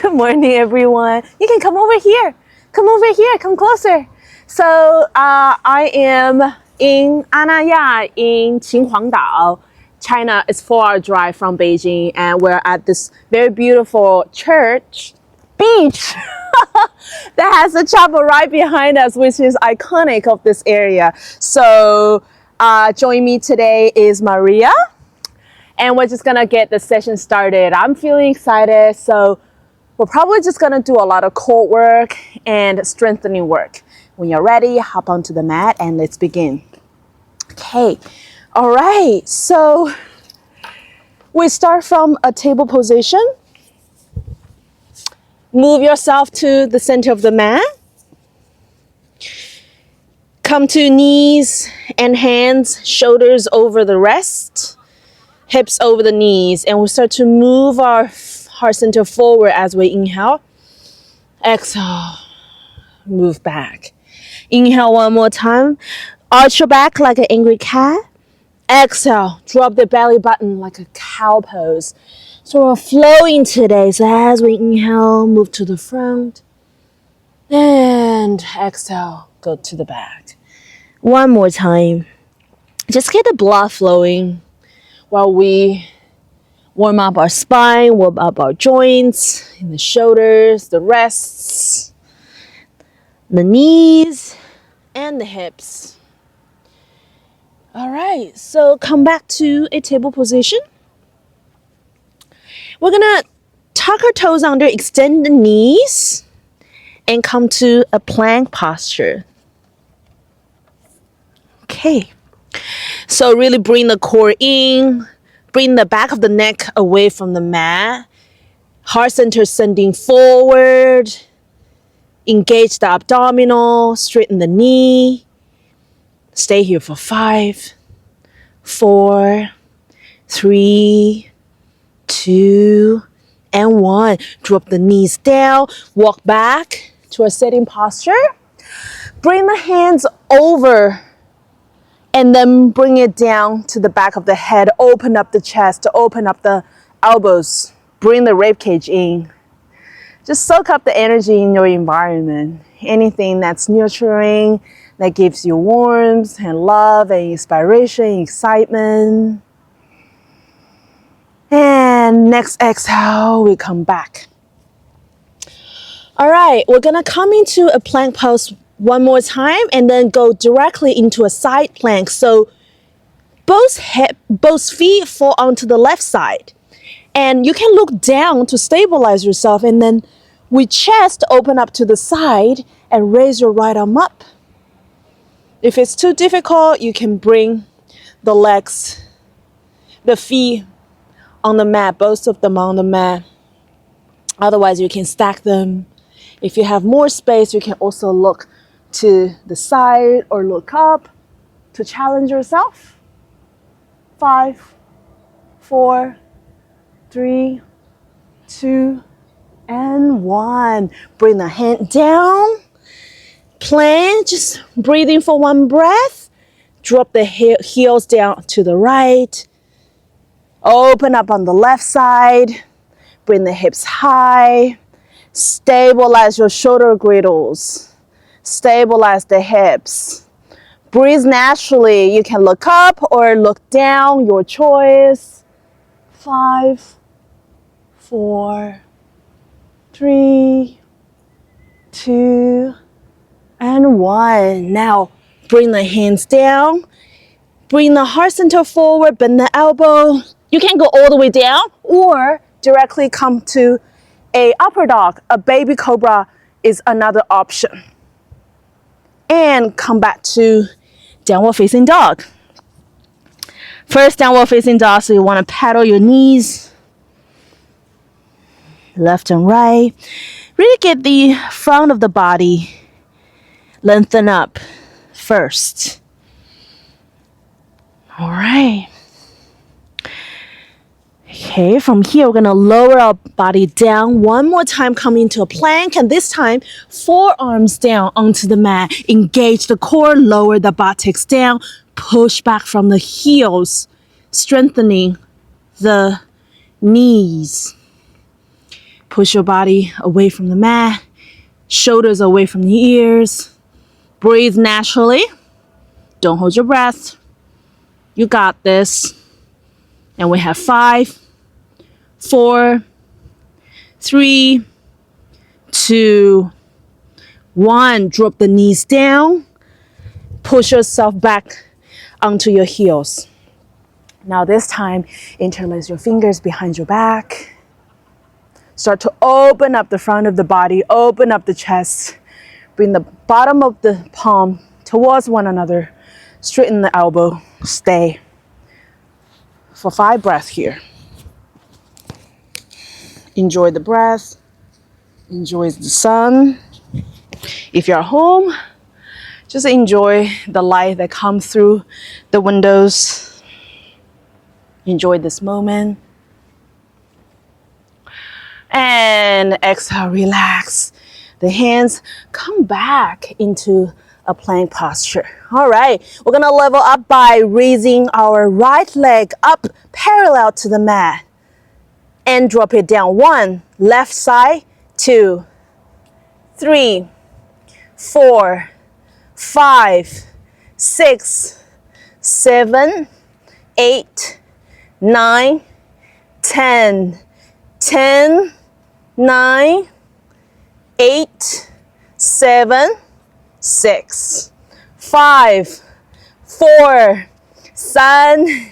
Good morning, everyone. You can come over here. Come over here. Come closer. So I am in Aranya in Qinhuangdao, China. It's 4-hour drive from Beijing, and we're at this very beautiful beach that has a chapel right behind us, which is iconic of this area. So joining me today is Maria, and we're just gonna get the session started. I'm feeling excited, so we're probably just gonna do a lot of core work and strengthening work. When you're ready, hop onto the mat and let's begin. Okay, all right, so we start from a table position. Move yourself to the center of the mat. Come to knees and hands, shoulders over the rest, hips over the knees, and we'll start to move our heart center forward as we inhale. Exhale, move back. Inhale one more time. Arch your back like an angry cat. Exhale, drop the belly button like a cow pose. So we're flowing today. So as we inhale, move to the front. And exhale, go to the back. One more time. Just get the blood flowing while we warm up our spine, warm up our joints, in the shoulders, the wrists, the knees, and the hips. All right, so come back to a table position. We're gonna tuck our toes under, extend the knees, and come to a plank posture. Okay, so really bring the core in, bring the back of the neck away from the mat, heart center sending forward, engage the abdominal, straighten the knee. Stay here for 5, 4, 3, 2, and 1. Drop the knees down, walk back to a sitting posture. Bring the hands over and then bring it down to the back of the head. Open up the chest, open up the elbows. Bring the ribcage in. Just soak up the energy in your environment. Anything that's nurturing, that gives you warmth and love and inspiration, excitement. And next exhale, we come back. All right, we're gonna come into a plank pose one more time and then go directly into a side plank. So both feet fall onto the left side. And you can look down to stabilize yourself, and then with chest open up to the side and raise your right arm up. If it's too difficult, you can bring the legs, the feet on the mat, both of them on the mat. Otherwise, you can stack them. If you have more space, you can also look to the side or look up to challenge yourself. 5, 4, 3, 2, and 1. Bring the hand down. Plank, just breathing for one breath. Drop the heels down to the right. Open up on the left side. Bring the hips high. Stabilize your shoulder girdles. Stabilize the hips. Breathe naturally. You can look up or look down, your choice. 5, 4, 3, 2, and 1. Now bring the hands down. Bring the heart center forward, bend the elbow. You can go all the way down or directly come to a upper dog. A baby cobra is another option. And come back to downward facing dog. First downward facing dog, so you want to paddle your knees left and right. Really get the front of the body lengthen up first. All right. Okay, from here, we're going to lower our body down. One more time, come into a plank. And this time, forearms down onto the mat. Engage the core, lower the buttocks down. Push back from the heels, strengthening the knees. Push your body away from the mat, shoulders away from the ears. Breathe naturally. Don't hold your breath. You got this. And we have 5, 4, 3, 2, 1. Drop the knees down. Push yourself back onto your heels. Now this time, interlace your fingers behind your back. Start to open up the front of the body, open up the chest. Bring the bottom of the palm towards one another. Straighten the elbow. Stay for 5 breaths here. Enjoy the breath. Enjoy the sun. If you're home, just enjoy the light that comes through the windows. Enjoy this moment. And exhale, relax. The hands come back into a plank posture. All right, we're gonna level up by raising our right leg up parallel to the mat and drop it down. 1, left side, 2, 3, 4, 5, 6, 7, 8, 9, 10, 10, 9, 8, 7, 6, 5, 4, 3, 2,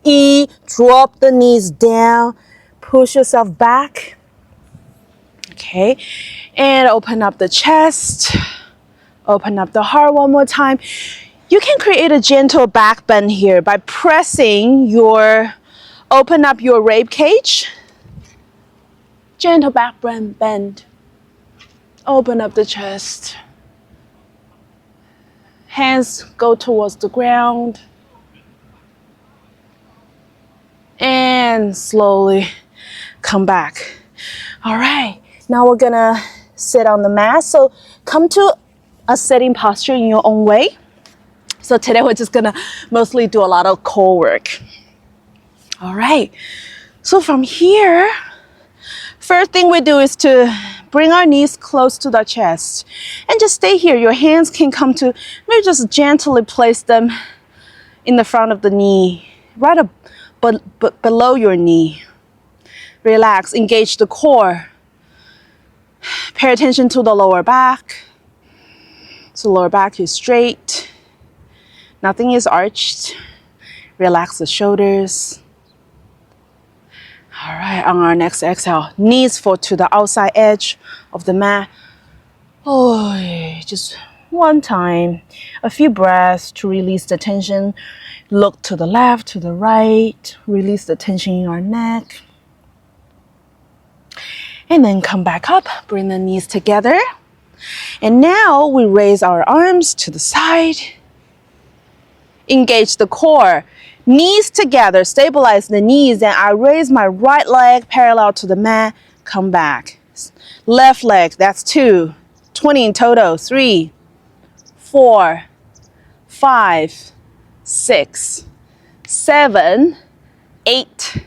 1. Drop the knees down. Push yourself back. Okay. And open up the chest. Open up the heart one more time. You can create a gentle back bend here by open up your rib cage. Gentle back bend. Open up the chest. Hands go towards the ground. And slowly come back. All right, now we're gonna sit on the mat. So come to a sitting posture in your own way. So today we're just gonna mostly do a lot of core work. All right, so from here, first thing we do is to bring our knees close to the chest and just stay here. Your hands can come to, maybe just gently place them in the front of the knee, right up below your knee. Relax, engage the core. Pay attention to the lower back. So lower back is straight. Nothing is arched. Relax the shoulders. All right, on our next exhale, knees fall to the outside edge of the mat. Oh, just one time. A few breaths to release the tension. Look to the left, to the right. Release the tension in our neck. And then come back up. Bring the knees together. And now we raise our arms to the side. Engage the core. Knees together, stabilize the knees, and I raise my right leg parallel to the mat, come back. Left leg, that's 2, 20 in total, 3, 4, 5, 6, 7, 8,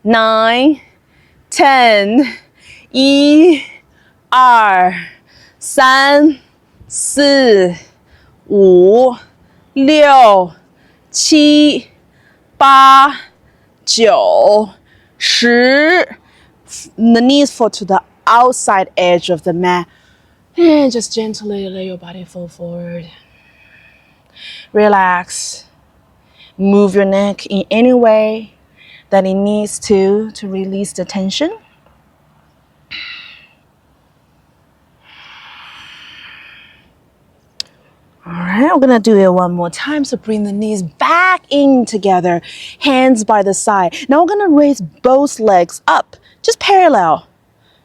9, 10, 1, 2, 3, 4, 5, 6, 7, 8, 9, 10. The knees fall to the outside edge of the mat. And just gently let your body fall forward. Relax. Move your neck in any way that it needs to release the tension. All right, we're gonna do it one more time. So bring the knees back in together, hands by the side. Now we're gonna raise both legs up, just parallel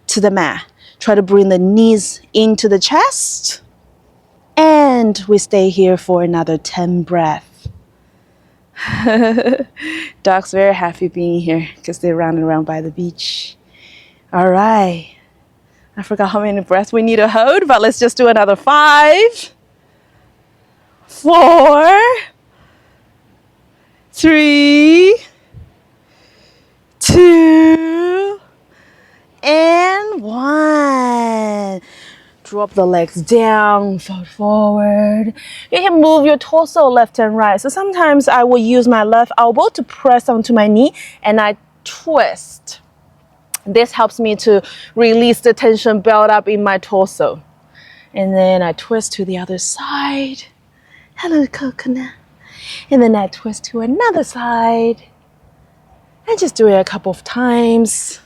to the mat. Try to bring the knees into the chest. And we stay here for another 10 breaths. Dog's very happy being here because they're running around by the beach. All right. I forgot how many breaths we need to hold, but let's just do another 5, 4, 3, 2, and 1. Drop the legs down, fold forward. You can move your torso left and right. So sometimes I will use my left elbow to press onto my knee and I twist. This helps me to release the tension built up in my torso. And then I twist to the other side. Hello, coconut. And then I twist to another side. And just do it a couple of times.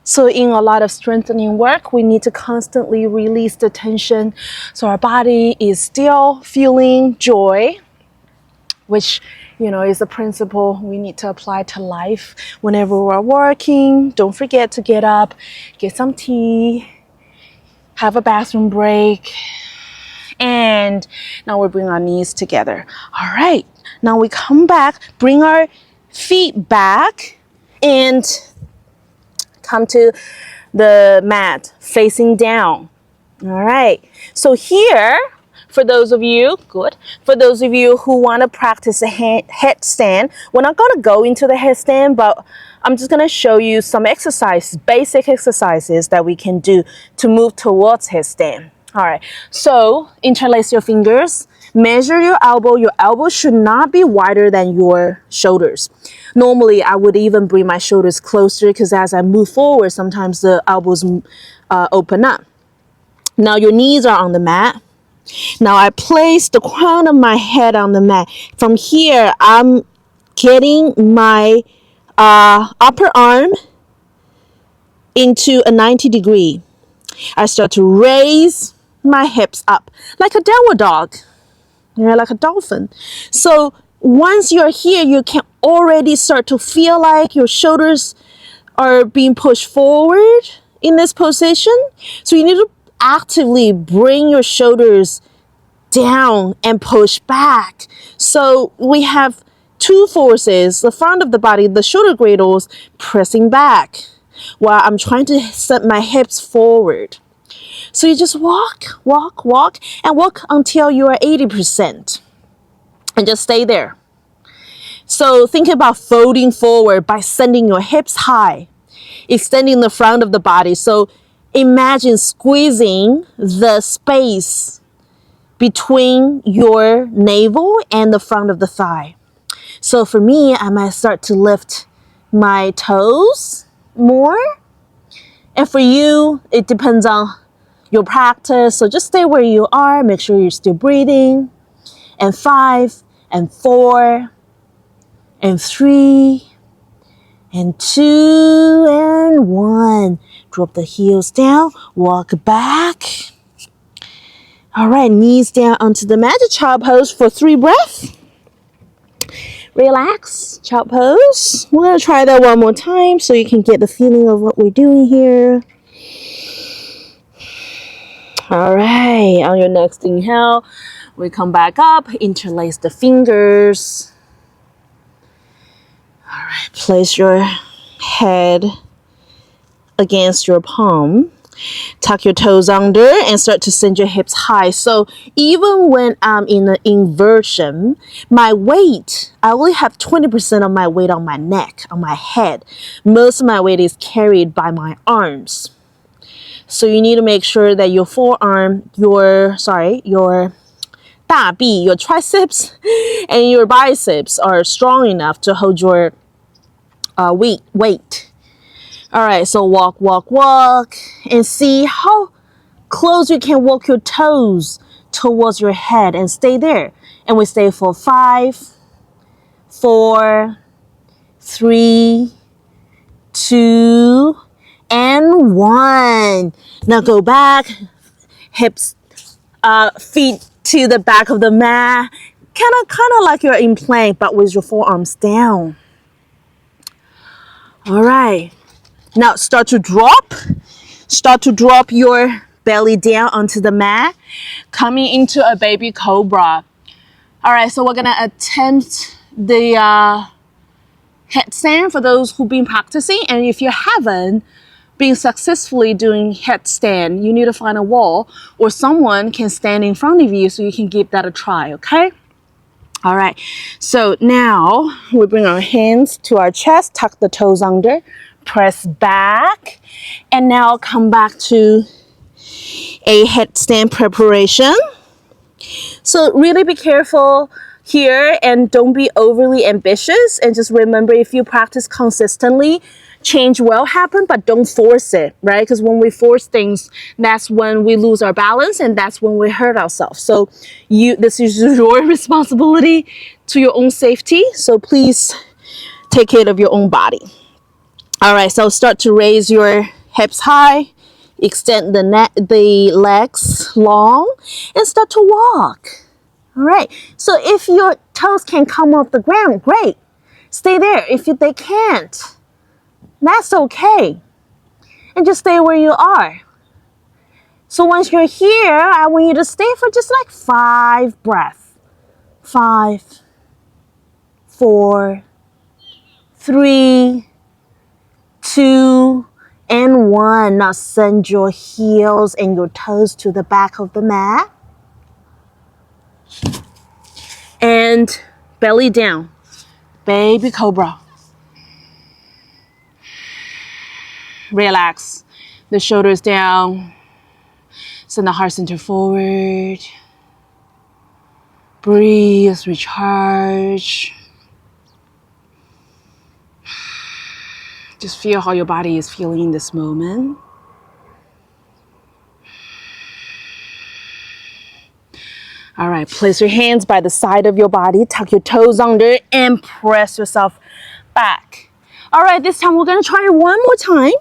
So in a lot of strengthening work, we need to constantly release the tension so our body is still feeling joy, which, is a principle we need to apply to life whenever we're working. Don't forget to get up, get some tea, have a bathroom break. And now we bring our knees together. All right, now we come back, bring our feet back and come to the mat facing down. All right, so here, for those of you who want to practice a headstand, we're not going to go into the headstand, but I'm just going to show you some basic exercises that we can do to move towards headstand. All right, so interlace your fingers, measure your elbow. Your elbow should not be wider than your shoulders. Normally, I would even bring my shoulders closer because as I move forward, sometimes the elbows open up. Now your knees are on the mat. Now I place the crown of my head on the mat. From here, I'm getting my upper arm into a 90 degree. I start to raise my hips up like a downward dog, like a dolphin. So once you're here, you can already start to feel like your shoulders are being pushed forward in this position. So you need to actively bring your shoulders down and push back. So we have two forces, the front of the body, the shoulder girdles pressing back while I'm trying to set my hips forward. So you just walk, and walk until you are 80%. And just stay there. So think about folding forward by sending your hips high, extending the front of the body. So imagine squeezing the space between your navel and the front of the thigh. So for me, I might start to lift my toes more. And for you, it depends on your practice. So just stay where you are. Make sure you're still breathing. And 5, and 4, and 3, and 2, and 1. Drop the heels down. Walk back. All right, knees down onto the mat. Child pose for 3 breaths. Relax, child pose. We're going to try that one more time so you can get the feeling of what we're doing here. All right, on your next inhale, we come back up, interlace the fingers. All right, place your head against your palm. Tuck your toes under and start to send your hips high. So even when I'm in an inversion, my weight, I only have 20% of my weight on my neck, on my head. Most of my weight is carried by my arms. So you need to make sure that your forearm, your 大臂, your triceps and your biceps are strong enough to hold your weight. All right, so walk, and see how close you can walk your toes towards your head and stay there. And we stay for 5, 4, 3, 2, and 1. Now go back, hips, feet to the back of the mat, kind of like you're in plank, but with your forearms down. All right. Now start to drop your belly down onto the mat, coming into a baby cobra. All right, so we're gonna attempt the headstand for those who've been practicing. And if you haven't been successfully doing headstand, you need to find a wall or someone can stand in front of you so you can give that a try, okay? All right, so now we bring our hands to our chest, tuck the toes under, press back. And now come back to a headstand preparation. So really be careful here and don't be overly ambitious, and just remember, if you practice consistently, change will happen, but don't force it, right? Because when we force things, that's when we lose our balance and that's when we hurt ourselves. So this is your responsibility to your own safety. So please take care of your own body. All right, so start to raise your hips high, extend the legs long, and start to walk. All right, so if your toes can come off the ground, great. Stay there. If they can't, that's okay. And just stay where you are. So once you're here, I want you to stay for just like 5 breaths. 5, 4, 3, 2, and 1. Now send your heels and your toes to the back of the mat. And belly down. Baby cobra. Relax. The shoulders down. Send the heart center forward. Breathe, recharge. Just feel how your body is feeling in this moment. All right, place your hands by the side of your body, tuck your toes under, and press yourself back. All right, this time we're gonna try it one more time.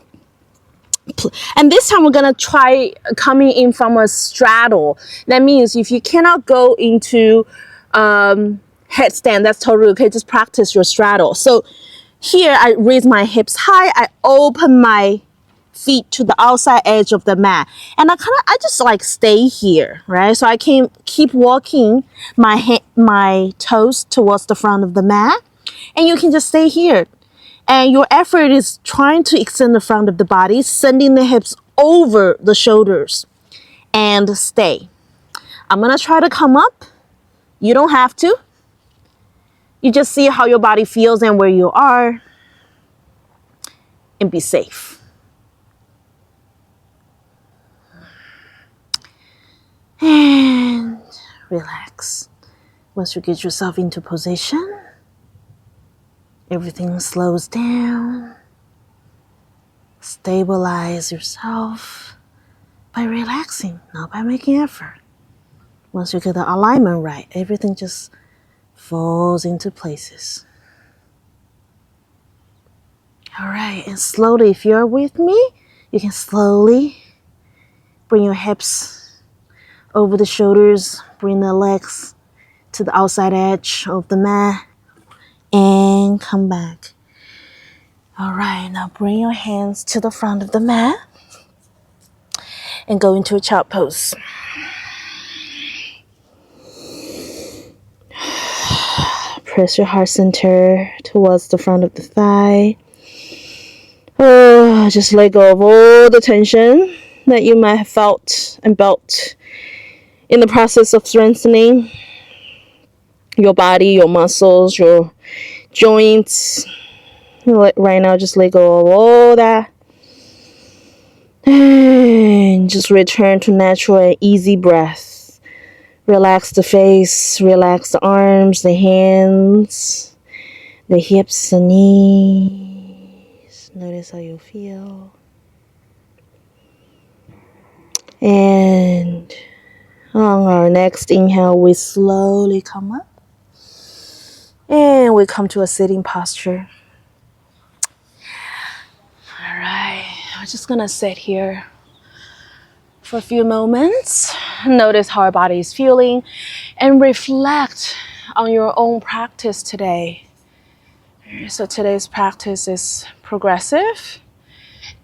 And this time we're gonna try coming in from a straddle. That means if you cannot go into headstand, that's totally okay. Just practice your straddle. So here I raise my hips high. I open my feet to the outside edge of the mat, and I just like stay here, right? So I can keep walking my toes towards the front of the mat, and you can just stay here. And your effort is trying to extend the front of the body, sending the hips over the shoulders, and stay. I'm gonna try to come up. You don't have to. You just see how your body feels and where you are, and be safe. And relax. Once you get yourself into position, everything slows down. Stabilize yourself by relaxing, not by making effort. Once you get the alignment right, everything just falls into places. All right, and slowly, if you're with me, you can slowly bring your hips over the shoulders, bring the legs to the outside edge of the mat, and come back. All right, now bring your hands to the front of the mat and go into a child pose. Press your heart center towards the front of the thigh. Oh, just let go of all the tension that you might have felt and built in the process of strengthening your body, your muscles, your joints. Right now, just let go of all that. And just return to natural and easy breath. Relax the face, relax the arms, the hands, the hips, the knees. Notice how you feel. And on our next inhale, we slowly come up. And we come to a sitting posture. All right, we're just gonna sit here for a few moments. Notice how our body is feeling and reflect on your own practice today. So today's practice is progressive.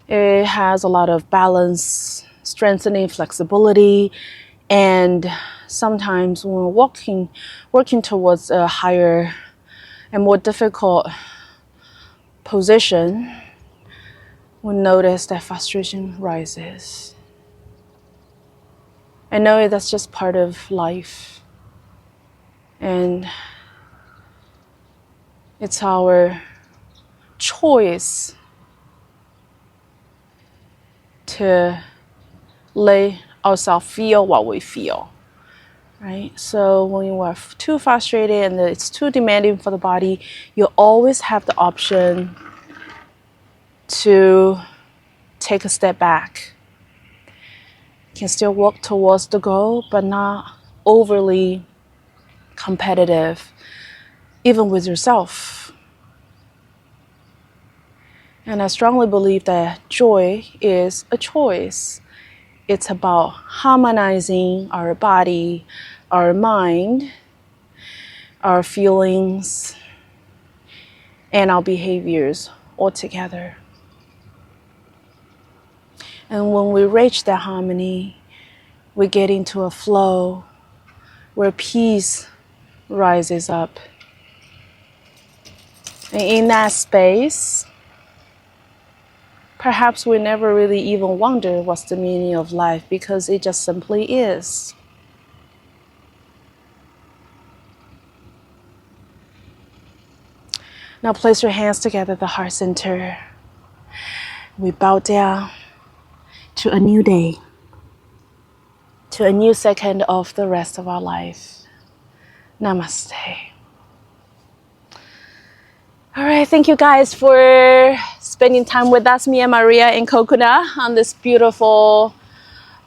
It has a lot of balance, strengthening, flexibility, and sometimes when we're working towards a higher and more difficult position, we notice that frustration rises. I know that's just part of life, and it's our choice to let ourselves feel what we feel, right? So when you are too frustrated and it's too demanding for the body, you always have the option to take a step back. You can still walk towards the goal, but not overly competitive, even with yourself. And I strongly believe that joy is a choice. It's about harmonizing our body, our mind, our feelings, and our behaviors all together. And when we reach that harmony, we get into a flow where peace rises up. And in that space, perhaps we never really even wonder what's the meaning of life, because it just simply is. Now place your hands together at the heart center. We bow down to a new day, to a new second of the rest of our life. Namaste. All right, thank you guys for spending time with us, me and Maria in Kokuna, on this beautiful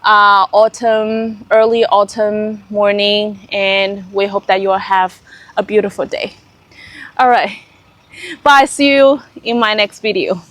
early autumn morning, and we hope that you will have a beautiful day. All right, bye, see you in my next video.